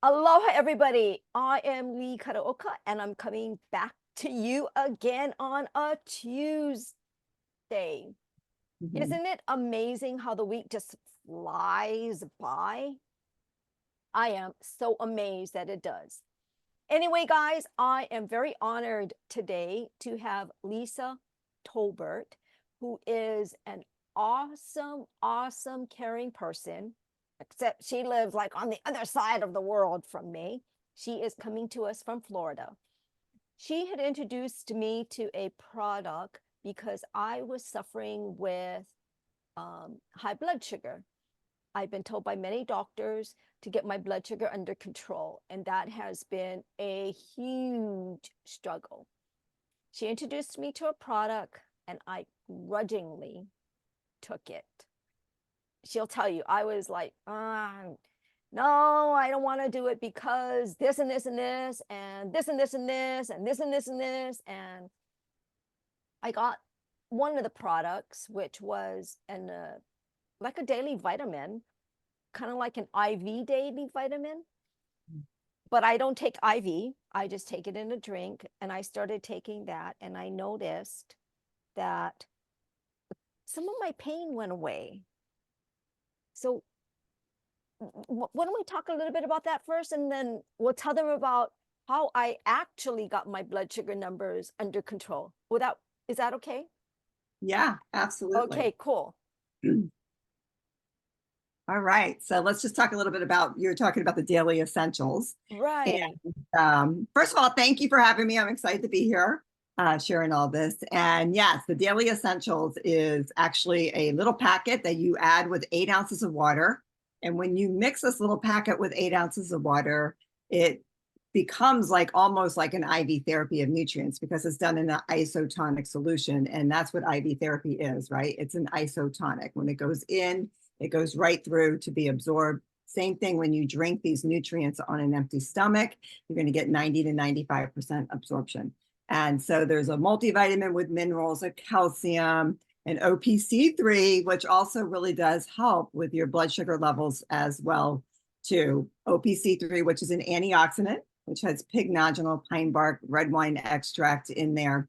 Aloha, everybody. I am Lee Karaoka, and I'm coming back to you again on a Tuesday. Mhm. Isn't it amazing how the week just flies by? I am so amazed that it does. Anyway, guys, I am very honored today to have Lisa Tolbert, who is an awesome, awesome, caring person, except she lives like on the other side of the world from me. She is coming to us from Florida. She had introduced me to a product because I was suffering with high blood sugar. I've been told by many doctors to get my blood sugar under control, and that has been a huge struggle. She introduced me to a product, and I grudgingly took it. She'll tell you, I was like, no, I don't want to do it because this and this and this, and this and this and this, and this and this and this. And I got one of the products, which was like a daily vitamin, kind of like an IV daily vitamin, but I don't take IV. I just take it in a drink. And I started taking that, and I noticed that some of my pain went away. So, why don't we talk a little bit about that first, and then we'll tell them about how I actually got my blood sugar numbers under control. Without, is that okay? Yeah, absolutely. Okay, cool. All right. So let's just talk a little bit about you're talking about the daily essentials. And Right. first of all, thank you for having me. I'm excited to be here, sharing all this. And yes, the daily essentials is actually a little packet that you add with 8 ounces of water. And when you mix this little packet with 8 ounces of water, it becomes like almost like an IV therapy of nutrients because it's done in an isotonic solution. And that's what IV therapy is, right? It's an isotonic. When it goes in, it goes right through to be absorbed. Same thing when you drink these nutrients on an empty stomach, you're going to get 90 to 95% absorption. And so there's a multivitamin with minerals, a calcium, an OPC3, which also really does help with your blood sugar levels as well, too. OPC3, which is an antioxidant, which has pig nodule, pine bark, red wine extract in there.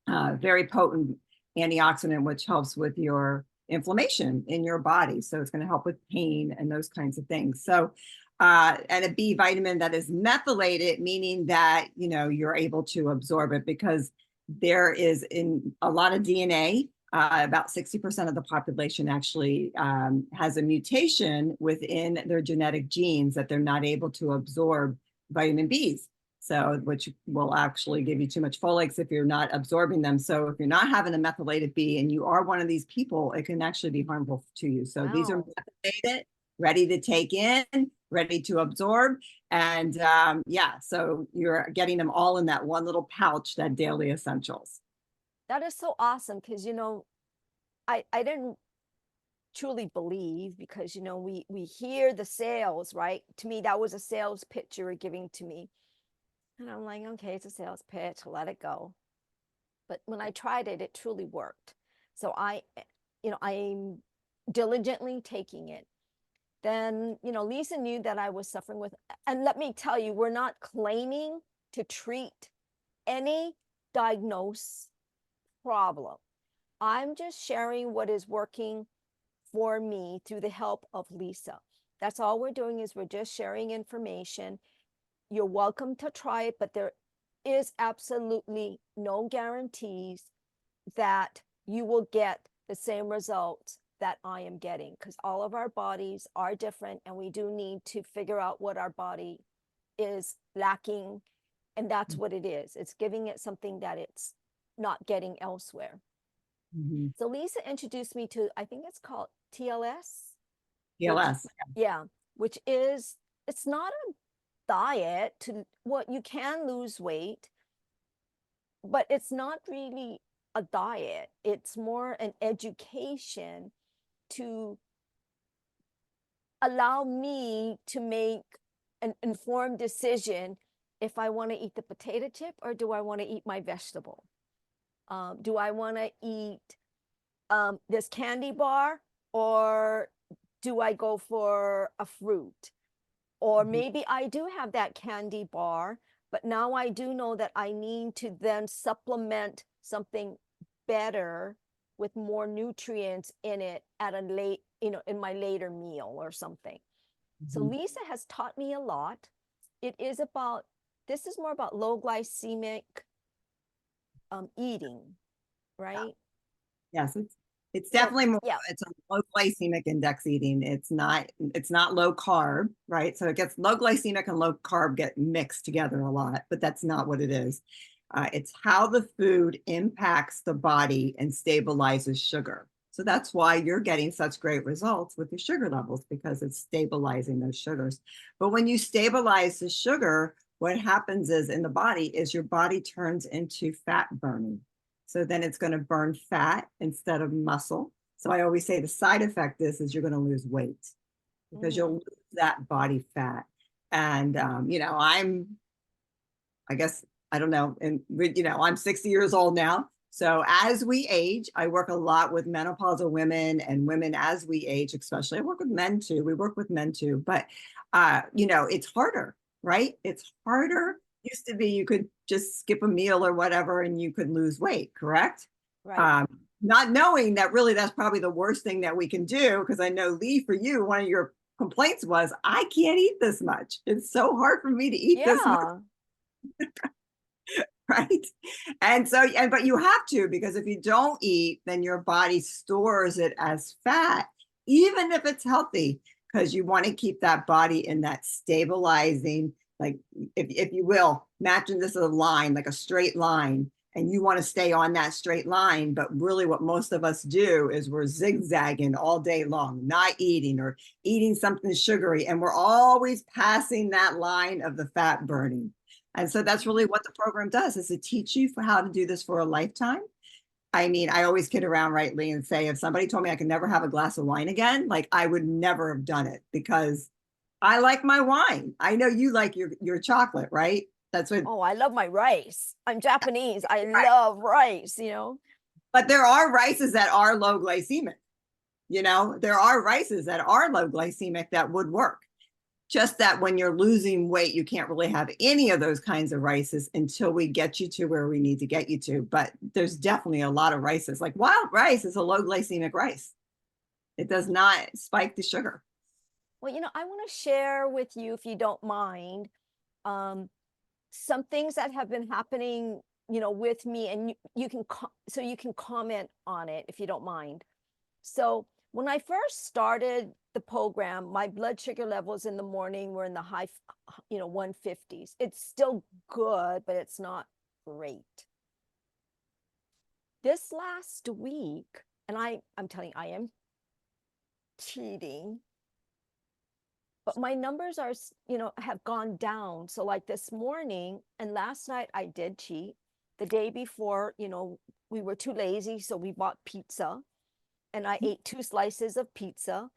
Very potent antioxidant, which helps with your inflammation in your body. So it's going to help with pain and those kinds of things. So, and a B vitamin that is methylated, meaning that, you know, you're able to absorb it because there is in a lot of DNA. About 60% of the population actually has a mutation within their genetic genes that they're not able to absorb vitamin Bs. So, which will actually give you too much folates if you're not absorbing them. So, if you're not having a methylated B and you are one of these people, it can actually be harmful to you. So, these are Wow. methylated, ready to take in, ready to absorb. And yeah, so you're getting them all in that one little pouch, that daily essentials. That is so awesome because, I didn't truly believe because, we hear the sales, right? To me, that was a sales pitch you were giving to me. And I'm like, okay, it's a sales pitch, let it go. But when I tried it, it truly worked. So I'm diligently taking it. Then, Lisa knew that I was suffering with, and let me tell you, we're not claiming to treat any diagnosed problem. I'm just sharing what is working for me through the help of Lisa. That's all we're doing is we're just sharing information. You're welcome to try it, but there is absolutely no guarantees that you will get the same results that I am getting because all of our bodies are different and we do need to figure out what our body is lacking. And that's what it is. It's giving it something that it's not getting elsewhere. Mhm. So Lisa introduced me to, I think it's called TLS, which, PLS. yeah, which is, it's not a diet to what you can lose weight, but it's not really a diet. It's more an education to allow me to make an informed decision if I want to eat the potato chip or do I want to eat my vegetable. Do I want to eat this candy bar or do I go for a fruit? Or Mhm. maybe I do have that candy bar, but now I do know that I need to then supplement something better with more nutrients in it at a late, in my later meal or something. So Mhm. Lisa has taught me a lot. It is about, this is more about low glycemic eating, right? Yes, it's So definitely more, yeah, it's a low glycemic index eating. It's not low carb, right? So it gets low glycemic and low carb get mixed together a lot, but that's not what it is. It's how the food impacts the body and stabilizes sugar. So that's why you're getting such great results with your sugar levels, because it's stabilizing those sugars. But when you stabilize the sugar, what happens is in the body is your body turns into fat burning. So then it's going to burn fat instead of muscle. So I always say the side effect is you're going to lose weight because you'll mm, lose that body fat. And I guess, I don't know, and I'm 60 years old now. So as we age, I work a lot with menopausal women and women as we age, especially. I work with men too. We work with men too, but it's harder, right? It's harder. Used to be you could just skip a meal or whatever and you could lose weight, correct? right. Um, Not knowing that really that's probably the worst thing that we can do, because I know, Lee, for you, one of your complaints was, I can't eat this much. It's so hard for me to eat this much. Yeah. Right? But you have to, because if you don't eat, then your body stores it as fat, even if it's healthy, because you want to keep that body in that stabilizing, like, if you will, imagine this as a line, like a straight line, and you want to stay on that straight line. But really, what most of us do is we're zigzagging all day long, not eating or eating something sugary, and we're always passing that line of the fat burning. And so that's really what the program does, is to teach you for how to do this for a lifetime. I mean, I always kid around, rightly, and say, if somebody told me I could never have a glass of wine again, like, I would never have done it, because I like my wine. I know you like your chocolate, right? That's what, Oh, I love my rice. I'm Japanese. I right. love rice. But there are rices that are low glycemic. There are rices that are low glycemic that would work. Just that when you're losing weight, you can't really have any of those kinds of rices until we get you to where we need to get you to. But there's definitely a lot of rices. Like wild rice is a low glycemic rice. It does not spike the sugar. Well, I want to share with you, if you don't mind, um, some things that have been happening, with me, and you can comment on it if you don't mind. So when I first started the program, my blood sugar levels in the morning were in the high, 150s. It's still good, but it's not great. This last week, and I'm telling you, I am cheating, but my numbers are, have gone down. So like this morning and last night I did cheat. The day before, we were too lazy, so we bought pizza and I ate 2 slices of pizza,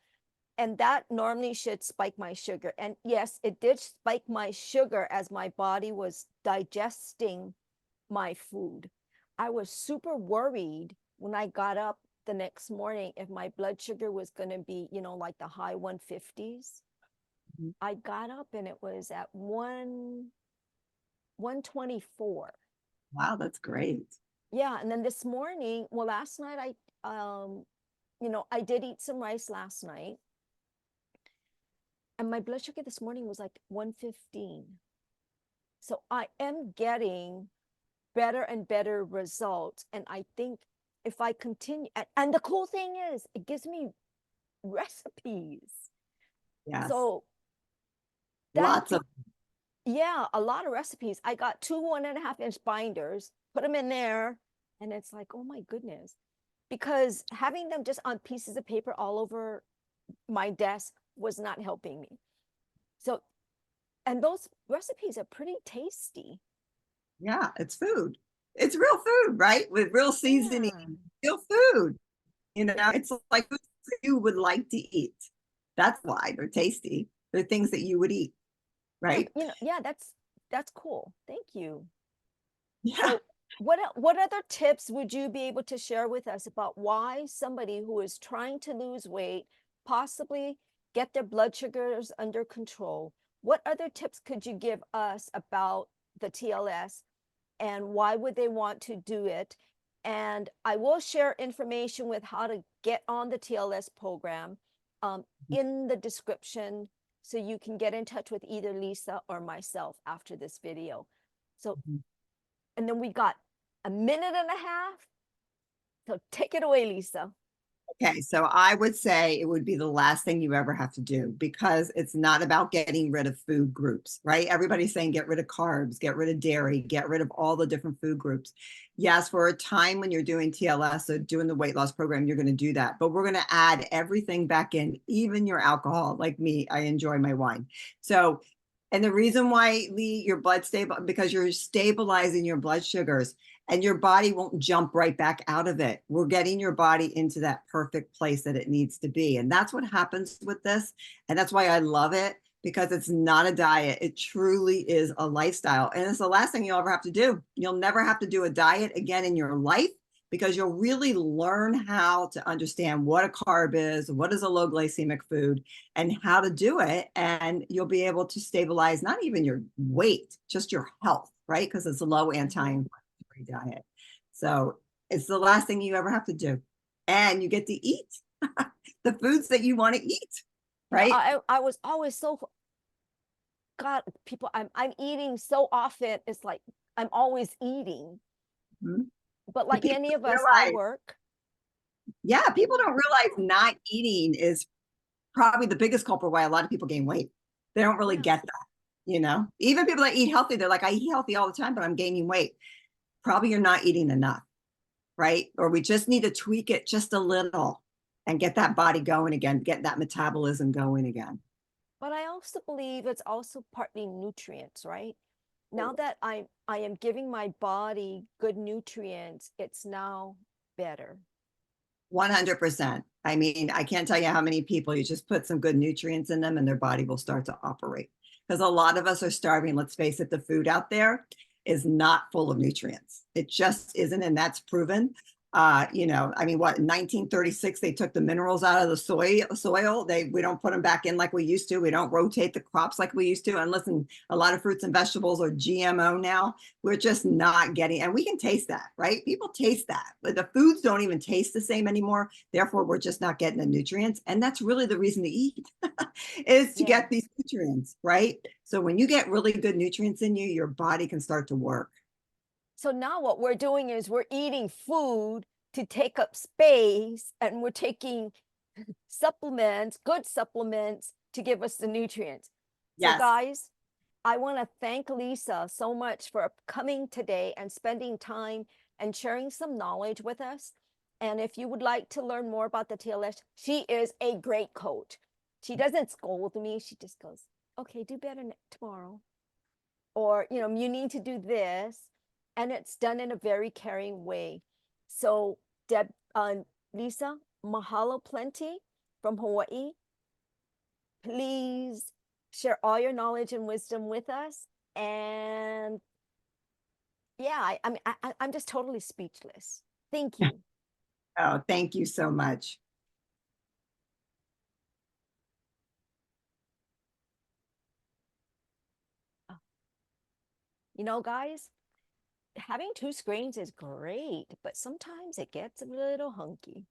and that normally should spike my sugar. And yes, it did spike my sugar as my body was digesting my food. I was super worried when I got up the next morning if my blood sugar was going to be, like the high 150s. I got up and it was at 124. Wow, that's great. Yeah, and then this morning, well, last night I did eat some rice last night, and my blood sugar this morning was like 115. So I am getting better and better results. And I think if I continue, and the cool thing is, it gives me recipes. Yes. So that, Lots of, yeah, a lot of recipes. I got 2 1.5 inch binders, put them in there, and it's like, oh my goodness. Because having them just on pieces of paper all over my desk was not helping me. So, and those recipes are pretty tasty. yeah, it's food. It's real food, right? With real seasoning, Yeah. real food. It's like foods that you would like to eat. That's why they're tasty. They're things that you would eat, Yeah, right? yeah, that's cool. Thank you. Yeah. So, what other tips would you be able to share with us about why somebody who is trying to lose weight, possibly get their blood sugars under control? what other tips could you give us about the TLS and why would they want to do it? And I will share information with how to get on the TLS program in the description so you can get in touch with either Lisa or myself after this video. So, Mhm. and then we got a minute and a half. So take it away, Lisa. Okay, so I would say it would be the last thing you ever have to do because it's not about getting rid of food groups, right? Everybody's saying get rid of carbs, get rid of dairy, get rid of all the different food groups. Yes, for a time when you're doing TLS, so doing the weight loss program, you're going to do that. But we're going to add everything back in, even your alcohol. Like me, I enjoy my wine. So, and the reason why, Lee, your blood stable, because you're stabilizing your blood sugars and your body won't jump right back out of it. We're getting your body into that perfect place that it needs to be. And that's what happens with this. And that's why I love it because it's not a diet. It truly is a lifestyle. And it's the last thing you'll ever have to do. You'll never have to do a diet again in your life because you'll really learn how to understand what a carb is, what is a low glycemic food, and how to do it. And you'll be able to stabilize not even your weight, just your health, right? Because it's a low anti-inflammatory diet. So it's the last thing you ever have to do. And you get to eat the foods that you want to eat, You know, right? I was always so God, people, I'm eating so often. It's like I'm always eating. Mhm. But And like people many of don't us, I realize, work. yeah, people don't realize not eating is probably the biggest culprit why a lot of people gain weight. They don't really Yeah. get that, you know? Even people that eat healthy, they're like, I eat healthy all the time, but I'm gaining weight. Probably you're not eating enough, right? Or we just need to tweak it just a little and get that body going again, get that metabolism going again. But I also believe it's also partly nutrients, right? Now that I am giving my body good nutrients, it's now better. 100%. I mean, I can't tell you how many people you just put some good nutrients in them and their body will start to operate. Because a lot of us are starving. Let's face it, the food out there is not full of nutrients. It just isn't. And that's proven. I mean, what, in 1936, they took the minerals out of the soil. We don't put them back in like we used to. We don't rotate the crops like we used to. And listen, a lot of fruits and vegetables are GMO now. We're just not getting, and we can taste that, right? People taste that, but the foods don't even taste the same anymore. Therefore, we're just not getting the nutrients. And that's really the reason to eat is to Yeah. get these nutrients, right? So when you get really good nutrients in you, your body can start to work. So now what we're doing is we're eating food to take up space and we're taking supplements, good supplements to give us the nutrients. So Yes. guys, I want to thank Lisa so much for coming today and spending time and sharing some knowledge with us. And if you would like to learn more about the TLS, she is a great coach. She doesn't scold me. She just goes, okay, do better tomorrow. Or, you need to do this. And it's done in a very caring way. So, Lisa, mahalo plenty from Hawaii. Please share all your knowledge and wisdom with us. And yeah, I mean, I'm just totally speechless. Thank you. Oh, thank you so much. Guys, having two screens is great, but sometimes it gets a little hunky.